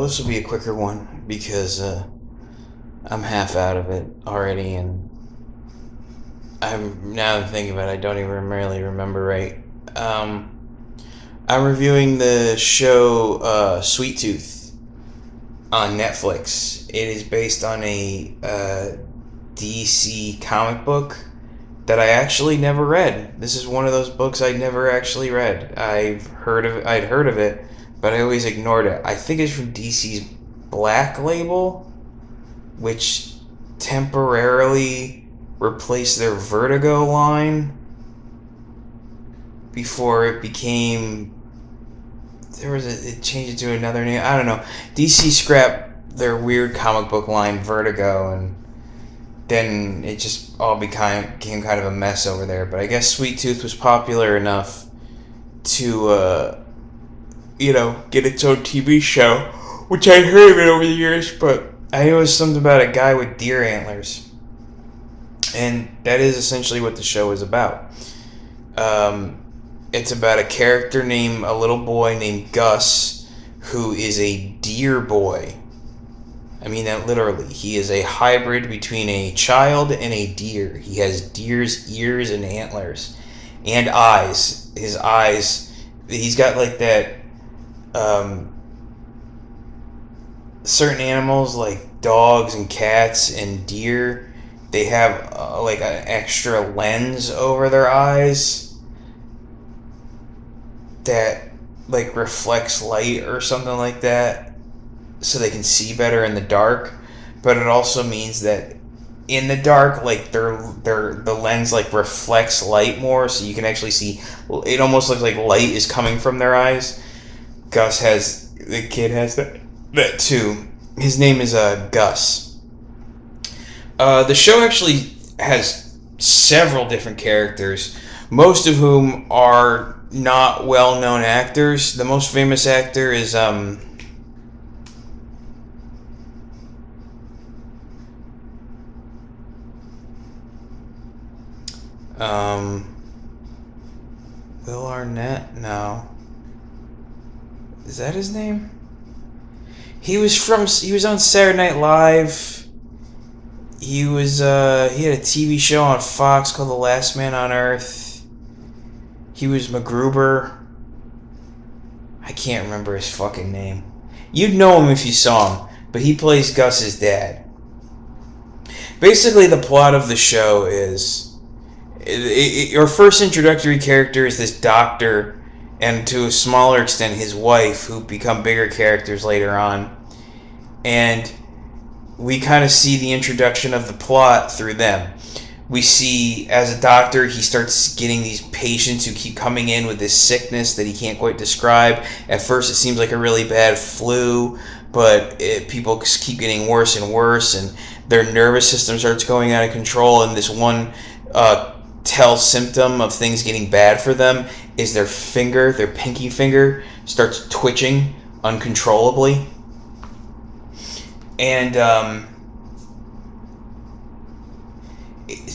Well, this will be a quicker one because I'm half out of it already, and now thinking about it, I don't even really remember right. Um, I'm reviewing the show Sweet Tooth on Netflix. It is based on a DC comic book that I actually never read. This is one of those books I never actually read. I'd heard of it, but I always ignored it. I think it's from DC's Black Label, which temporarily replaced their Vertigo line before it became it changed it to another name. I don't know. DC scrapped their weird comic book line Vertigo, and then it just all became kind of a mess over there. But I guess Sweet Tooth was popular enough to get its own TV show, which I heard of it over the years, but I knew it was something about a guy with deer antlers. And that is essentially what the show is about. It's about a little boy named Gus, who is a deer boy. I mean that literally. He is a hybrid between a child and a deer. He has deer's ears and antlers. And eyes. His eyes, he's got like that, certain animals like dogs and cats and deer, they have like an extra lens over their eyes that like reflects light or something like that, so they can see better in the dark. But it also means that in the dark, like the lens like reflects light more, so you can actually see. It almost looks like light is coming from their eyes. The kid has that too. His name is Gus. The show actually has several different characters, most of whom are not well-known actors. The most famous actor is Will Arnett? No. Is that his name? He was on Saturday Night Live. He had a TV show on Fox called The Last Man on Earth. He was MacGruber. I can't remember his fucking name. You'd know him if you saw him, but he plays Gus's dad. Basically, the plot of the show is your first introductory character is this doctor, and to a smaller extent his wife, who become bigger characters later on. And we kind of see the introduction of the plot through them. We see, as a doctor, he starts getting these patients who keep coming in with this sickness that he can't quite describe. At first it seems like a really bad flu, but people keep getting worse and worse, and their nervous system starts going out of control, and this one tell symptom of things getting bad for them is their pinky finger, starts twitching uncontrollably. And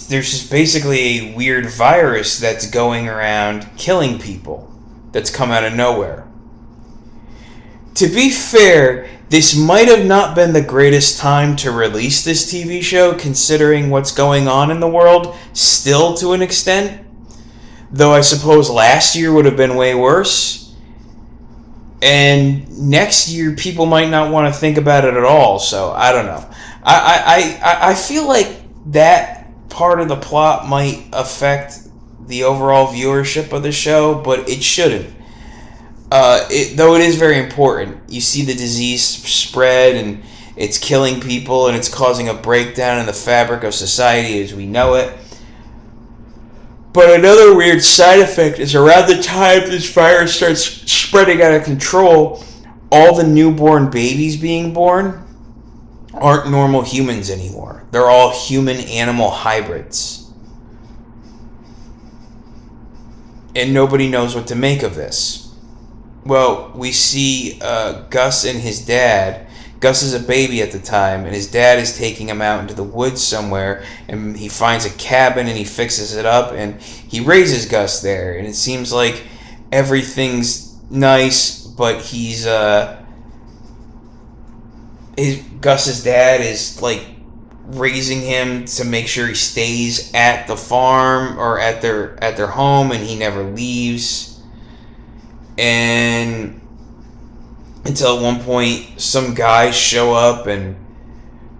there's just basically a weird virus that's going around killing people that's come out of nowhere. To be fair, this might have not been the greatest time to release this TV show, considering what's going on in the world, still to an extent. Though I suppose last year would have been way worse. And next year, people might not want to think about it at all, so I don't know. I feel like that part of the plot might affect the overall viewership of the show, but it shouldn't. Though it is very important. You see the disease spread, and it's killing people, and it's causing a breakdown in the fabric of society as we know it. But another weird side effect is around the time this virus starts spreading out of control, all the newborn babies being born aren't normal humans anymore. They're all human-animal hybrids. And nobody knows what to make of this. Well, we see Gus and his dad. Gus is a baby at the time, and his dad is taking him out into the woods somewhere, and he finds a cabin, and he fixes it up, and he raises Gus there, and it seems like everything's nice, but he's Gus's dad is like raising him to make sure he stays at the farm or at their home, and he never leaves. And until at one point, some guys show up, and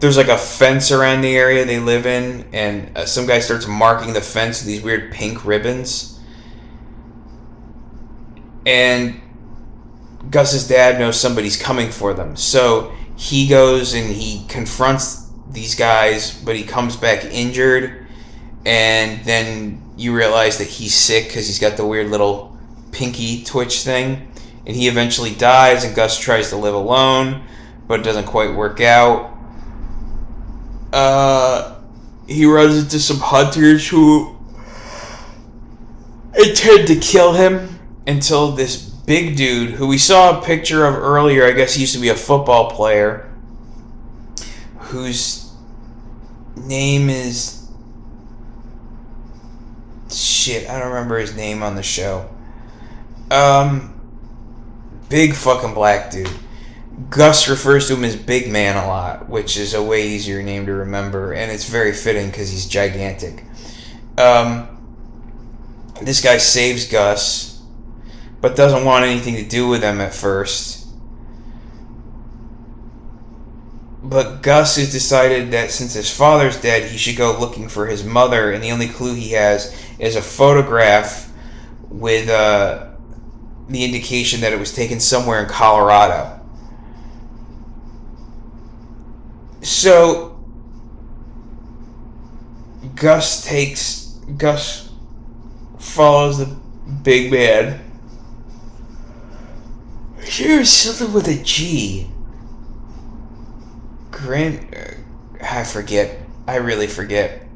there's like a fence around the area they live in, and some guy starts marking the fence with these weird pink ribbons. And Gus's dad knows somebody's coming for them, so he goes and he confronts these guys, but he comes back injured. And then you realize that he's sick because he's got the weird little pinky twitch thing. And he eventually dies, and Gus tries to live alone, but it doesn't quite work out. He runs into some hunters who intend to kill him until this big dude, who we saw a picture of earlier, I guess he used to be a football player, whose name is... shit, I don't remember his name on the show. Big fucking black dude. Gus refers to him as Big Man a lot, which is a way easier name to remember, and it's very fitting because he's gigantic. This guy saves Gus, but doesn't want anything to do with him at first. But Gus has decided that since his father's dead, he should go looking for his mother, and the only clue he has is a photograph with the indication that it was taken somewhere in Colorado. So Gus follows the Big Man. Here's something with a G. I forget. I really forget.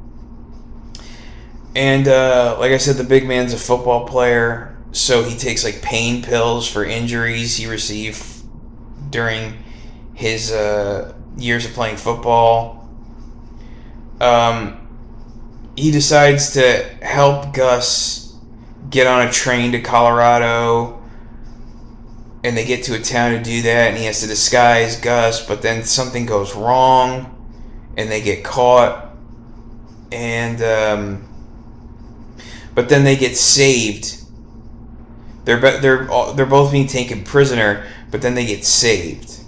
And like I said, the Big Man's a football player, so he takes like pain pills for injuries he received during his years of playing football. He decides to help Gus get on a train to Colorado, and they get to a town to do that, and he has to disguise Gus, but then something goes wrong, and they get caught, and but then they get saved. They're both being taken prisoner, but then they get saved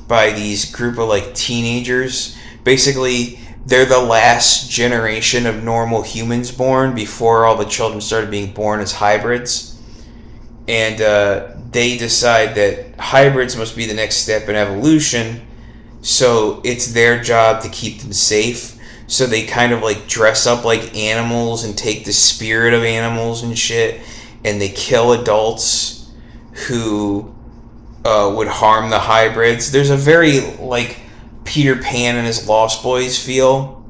by these group of like teenagers. Basically, they're the last generation of normal humans born before all the children started being born as hybrids. And they decide that hybrids must be the next step in evolution, so it's their job to keep them safe. So they kind of like dress up like animals and take the spirit of animals and shit, and they kill adults who would harm the hybrids. There's a very like Peter Pan and his Lost Boys feel.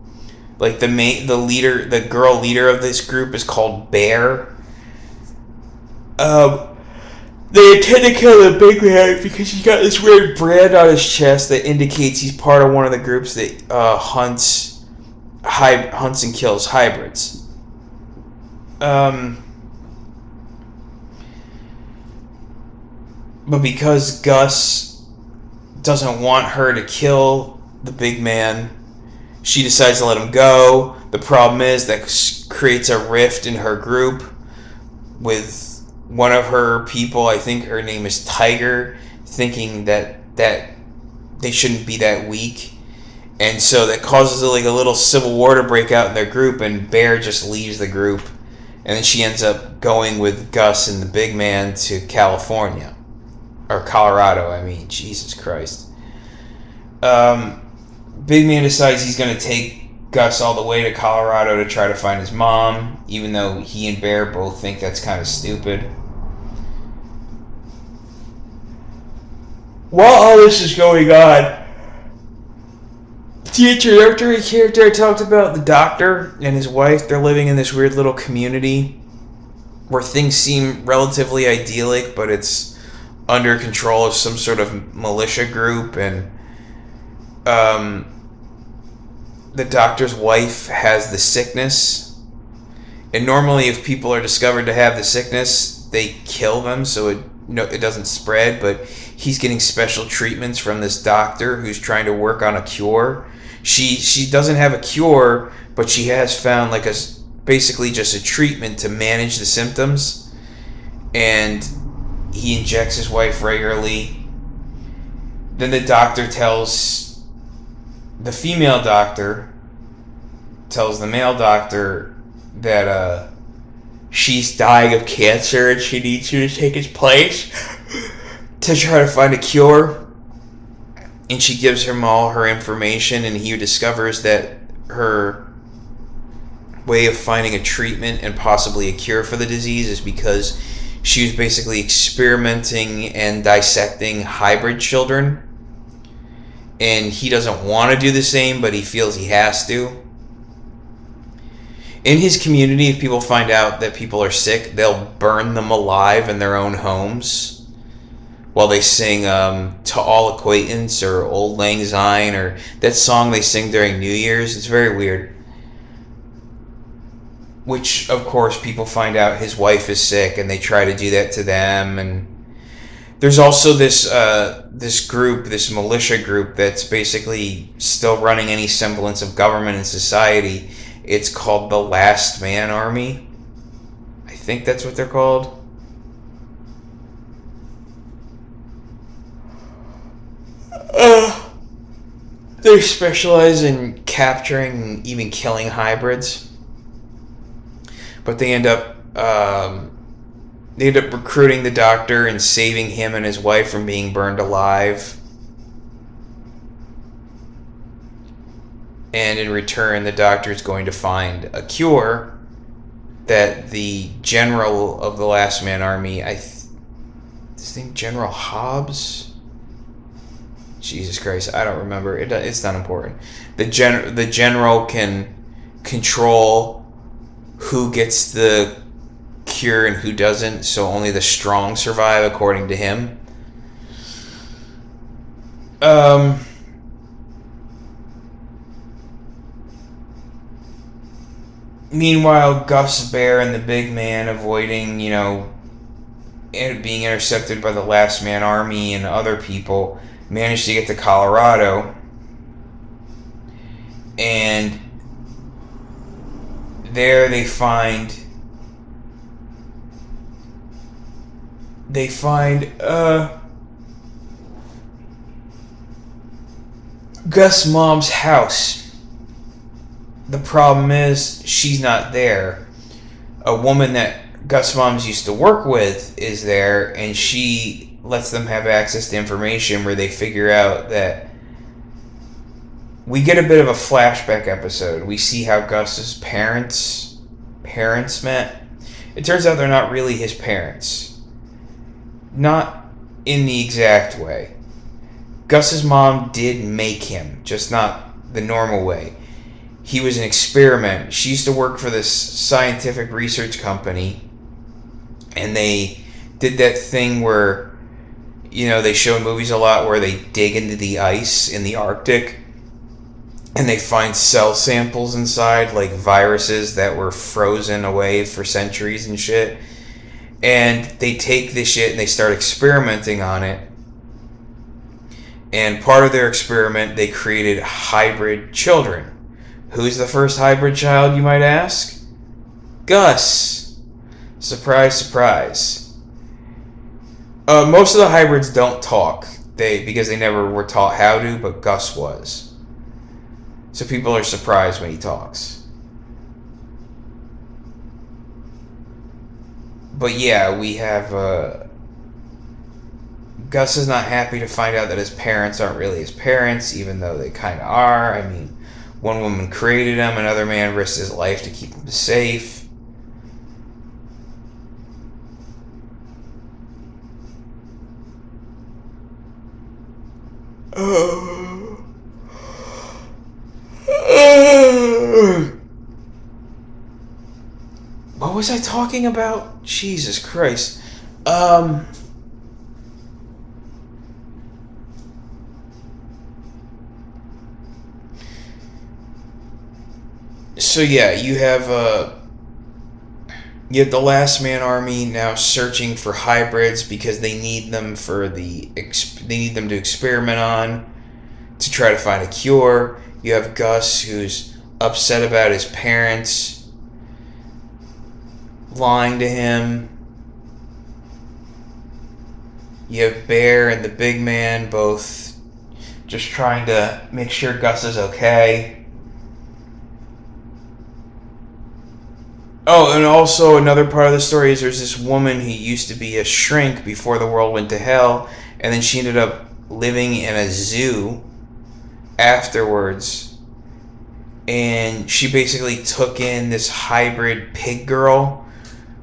Like the girl leader of this group is called Bear. They intend to kill the Big Man because he's got this weird brand on his chest that indicates he's part of one of the groups that hunts and kills hybrids. But because Gus doesn't want her to kill the Big Man, she decides to let him go. The problem is that creates a rift in her group with one of her people, I think her name is Tiger, thinking that they shouldn't be that weak. And so that causes like a little civil war to break out in their group, and Bear just leaves the group. And then she ends up going with Gus and the Big Man to California. Or Colorado, I mean. Jesus Christ. Big Man decides he's going to take Gus all the way to Colorado to try to find his mom, even though he and Bear both think that's kind of stupid. While all this is going on, the introductory character I talked about, the doctor and his wife, they're living in this weird little community where things seem relatively idyllic, but it's under control of some sort of militia group, and the doctor's wife has the sickness, and normally if people are discovered to have the sickness, they kill them so it doesn't spread, but he's getting special treatments from this doctor who's trying to work on a cure. She doesn't have a cure, but she has found like a basically just a treatment to manage the symptoms, and he injects his wife regularly. Then the female doctor tells the male doctor that she's dying of cancer and she needs you to take his place to try to find a cure. And she gives him all her information, and he discovers that her way of finding a treatment and possibly a cure for the disease is because she was basically experimenting and dissecting hybrid children. And he doesn't want to do the same, but he feels he has to. In his community, if people find out that people are sick, they'll burn them alive in their own homes while they sing To All Acquaintance or Old Lang Syne or that song they sing during New Year's. It's very weird. Which, of course, people find out his wife is sick and they try to do that to them. And there's also this militia group that's basically still running any semblance of government and society. It's called the Last Man Army. I think that's what they're called. They specialize in capturing and even killing hybrids. But they end up recruiting the doctor and saving him and his wife from being burned alive. And in return, the doctor is going to find a cure that the general of the Last Man Army, his name General Hobbs? Jesus Christ, I don't remember. It's not important. The general can control who gets the cure and who doesn't, so only the strong survive, according to him. Meanwhile, Gus Bear and the big man, avoiding, being intercepted by the Last Man Army and other people, managed to get to Colorado. And there they find Gus' mom's house. The problem is she's not there. A woman that Gus' moms used to work with is there, and she lets them have access to information where they figure out that we get a bit of a flashback episode. We see how Gus's parents met. It turns out they're not really his parents. Not in the exact way. Gus's mom did make him, just not the normal way. He was an experiment. She used to work for this scientific research company, and they did that thing where, they show in movies a lot where they dig into the ice in the Arctic and they find cell samples inside, like viruses that were frozen away for centuries and shit. And they take this shit and they start experimenting on it. And part of their experiment, they created hybrid children. Who's the first hybrid child, you might ask? Gus. Surprise, surprise. Most of the hybrids don't talk, because they never were taught how to, but Gus was. So people are surprised when he talks. But yeah, we have Gus is not happy to find out that his parents aren't really his parents, even though they kind of are. I mean, one woman created him, another man risked his life to keep him safe. What was I talking about? Jesus Christ. So yeah, you have You have the Last Man Army now searching for hybrids because they need them they need them to experiment on to try to find a cure. You have Gus, who's upset about his parents lying to him. You have Bear and the big man both just trying to make sure Gus is okay. Oh, and also another part of the story is there's this woman who used to be a shrink before the world went to hell, and then she ended up living in a zoo afterwards. And she basically took in this hybrid pig girl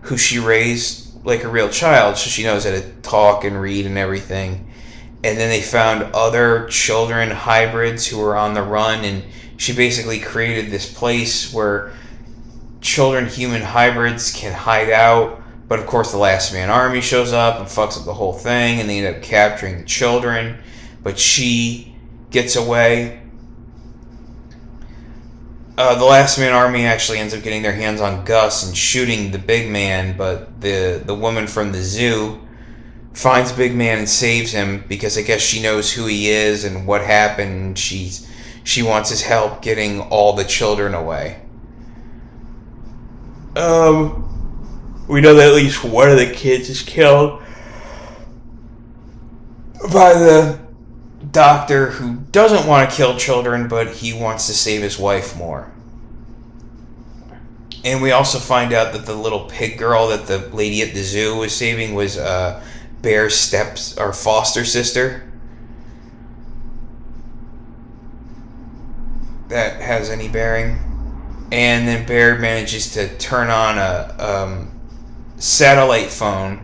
who she raised like a real child, so she knows how to talk and read and everything. And then they found other children hybrids who were on the run, and she basically created this place where children human hybrids can hide out. But of course the Last Man Army shows up and fucks up the whole thing, and they end up capturing the children, but she gets away. The Last Man Army actually ends up getting their hands on Gus and shooting the big man, but the woman from the zoo finds Big Man and saves him because I guess she knows who he is and what happened. She wants his help getting all the children away. We know that at least one of the kids is killed by the doctor who doesn't want to kill children, but he wants to save his wife more. And we also find out that the little pig girl that the lady at the zoo was saving was Bear's foster sister. That has any bearing. And then Bear manages to turn on a satellite phone,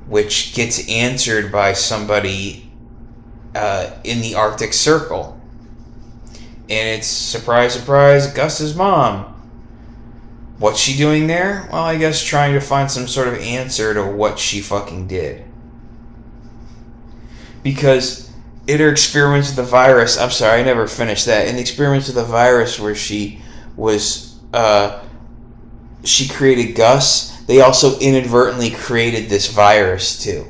which gets answered by somebody in the Arctic Circle. And it's, surprise, surprise, Gus's mom. What's she doing there? Well, I guess trying to find some sort of answer to what she fucking did. Because in her experiments with the virus, I'm sorry, I never finished that. In the experiments with the virus where she created Gus, they also inadvertently created this virus too.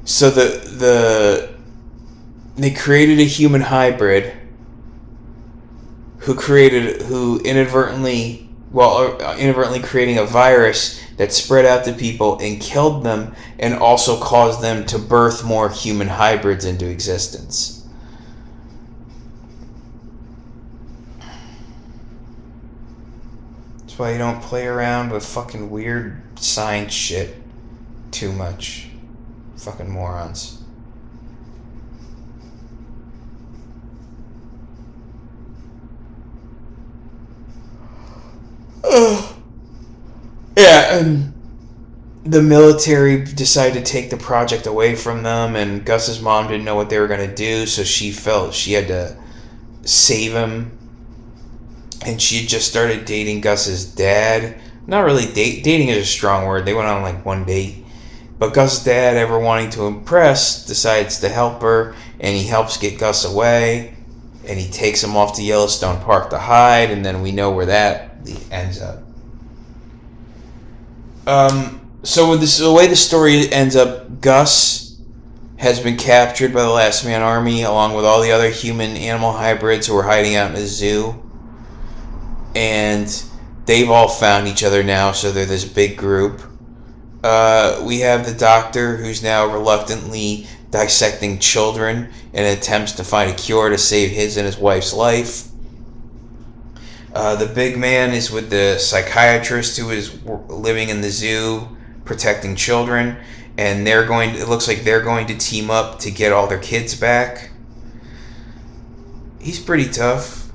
So they created a human hybrid who inadvertently creating a virus that spread out to people and killed them, and also caused them to birth more human hybrids into existence. That's why you don't play around with fucking weird science shit too much. Fucking morons. Yeah, and the military decided to take the project away from them, and Gus's mom didn't know what they were going to do, so she felt she had to save him. And she had just started dating Gus's dad. Not really dating is a strong word. They went on like one date. But Gus's dad, ever wanting to impress, decides to help her, and he helps get Gus away, and he takes him off to Yellowstone Park to hide, and then we know where that ends up. So with the way the story ends up, Gus has been captured by the Last Man Army along with all the other human-animal hybrids who were hiding out in the zoo. And they've all found each other now, so they're this big group. We have the doctor who's now reluctantly dissecting children in attempts to find a cure to save his and his wife's life. The big man is with the psychiatrist who is living in the zoo protecting children, and it looks like they're going to team up to get all their kids back. He's pretty tough.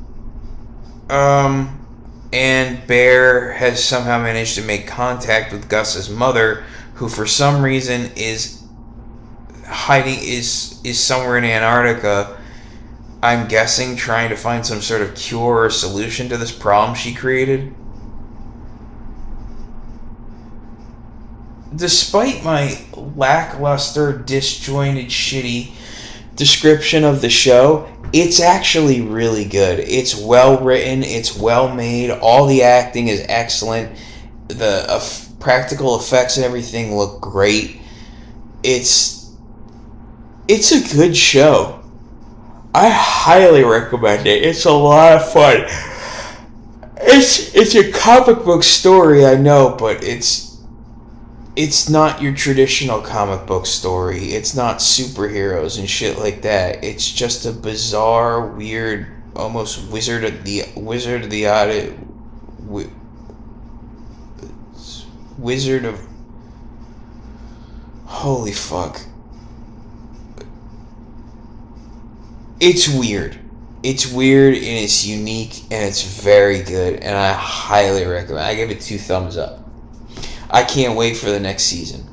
And Bear has somehow managed to make contact with Gus's mother, who for some reason is somewhere in Antarctica. I'm guessing trying to find some sort of cure or solution to this problem she created. Despite my lackluster, disjointed, shitty description of the show, It's actually really good. It's well written. It's well made. All the acting is excellent. The practical effects and everything look great. It's it's a good show. I highly recommend it. It's a lot of fun. It's a comic book story, I know, but it's not your traditional comic book story. It's not superheroes and shit like that. It's just a bizarre, weird, almost Wizard of the Odd Wizard of holy fuck. It's weird. It's weird and it's unique and it's very good and I highly recommend. I give it 2 thumbs up. I can't wait for the next season.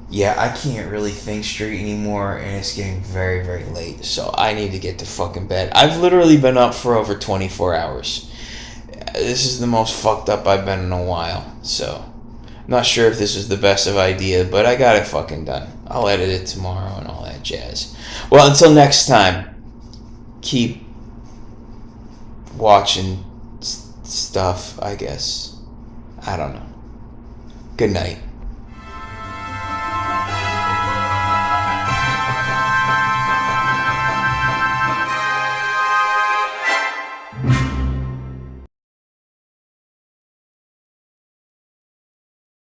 Yeah, I can't really think straight anymore and it's getting very, very late. So I need to get to fucking bed. I've literally been up for over 24 hours. This is the most fucked up I've been in a while. So I'm not sure if this was the best of idea, but I got it fucking done. I'll edit it tomorrow and all that jazz. Well, until next time, keep watching stuff, I guess. I don't know. Good night.